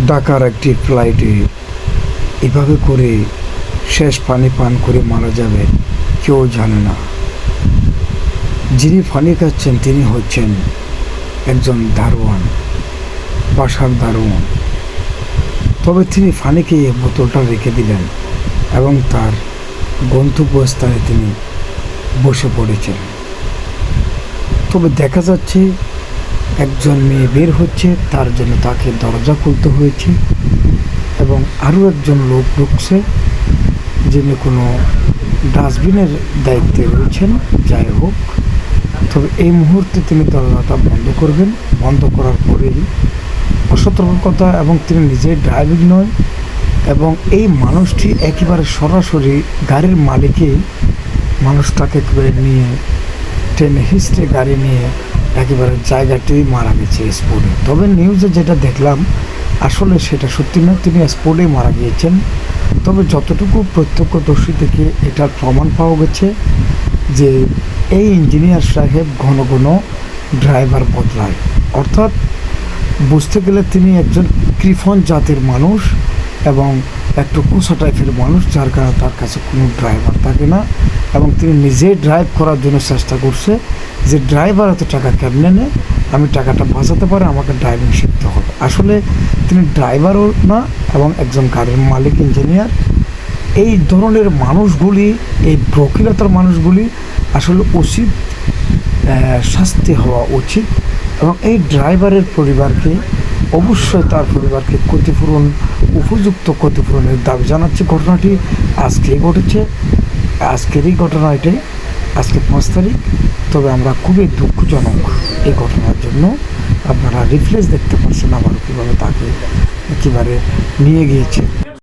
ঢাকার একটি ফ্লাইটে এভাবে করে শেষ পানি পান করে মারা যাবে কেউ জানে না। যিনি পানি খাচ্ছেন তিনি হচ্ছেন একজন দারোয়ান, বাসার দারোয়ান। তবে তিনি পানি খেয়ে বোতলটা রেখে দিলেন এবং তার গন্তব্যস্থানে তিনি বসে পড়েছেন। তবে দেখা যাচ্ছে একজন মেয়ে বের হচ্ছে, তার জন্য তাকে দরজা খুলতে হয়েছে এবং আরও একজন লোক ঢুকছে, যিনি কোনো ডাস্টবিনের দায়িত্বে রয়েছেন। যাই হোক, তবে এই মুহূর্তে তিনি দরজাটা বন্ধ করবেন। বন্ধ করার পরেই অসতর্কতা এবং তিনি নিজে ড্রাইভিং নয় এবং এই মানুষটি একেবারে সরাসরি গাড়ির মালিকই মানুষটাকে একেবারে নিয়ে ট্রেনে হিস্ট্রে গাড়ি নিয়ে একেবারে জায়গাটি মারা গেছে স্পটে। তবে নিউজে যেটা দেখলাম আসলে সেটা সত্যি না, তিনি স্পটে মারা গিয়েছেন। তবে যতটুকু প্রত্যক্ষদর্শী থেকে এটার প্রমাণ পাওয়া গেছে যে এই ইঞ্জিনিয়ার সাহেব ঘন ঘন ড্রাইভার বদলায়, অর্থাৎ বুঝতে গেলে তিনি একজন কৃপণ জাতের মানুষ এবং একটু কুসা টাইপের মানুষ, যার কারণে তার কাছে কোনো ড্রাইভার থাকে না এবং তিনি নিজেই ড্রাইভ করার জন্য চেষ্টা করছে যে ড্রাইভার এত টাকা কেমনে নেয়, আমি টাকাটা বাঁচাতে পারি, আমাকে ড্রাইভিং শিখতে হবে। আসলে তিনি ড্রাইভারও না এবং একজন গাড়ির মালিক ইঞ্জিনিয়ার। এই ধরনের মানুষগুলি, এই প্রকৃলতার মানুষগুলি আসলে উচিত শাস্তি হওয়া উচিত এবং এই ড্রাইভারের পরিবারকে অবশ্যই তার পরিবারকে ক্ষতিপূরণ, উপযুক্ত ক্ষতিপূরণের দাবি জানাচ্ছে। ঘটনাটি আজকেই ঘটেছে, আজকেরই ঘটনা এটাই, আজকে 5 তারিখ। তবে আমরা খুবই দুঃখজনক এই ঘটনার জন্য। আপনারা রিফ্লেক্স দেখতে পাচ্ছেন আবার কীভাবে তাকে একেবারে নিয়ে গিয়েছে।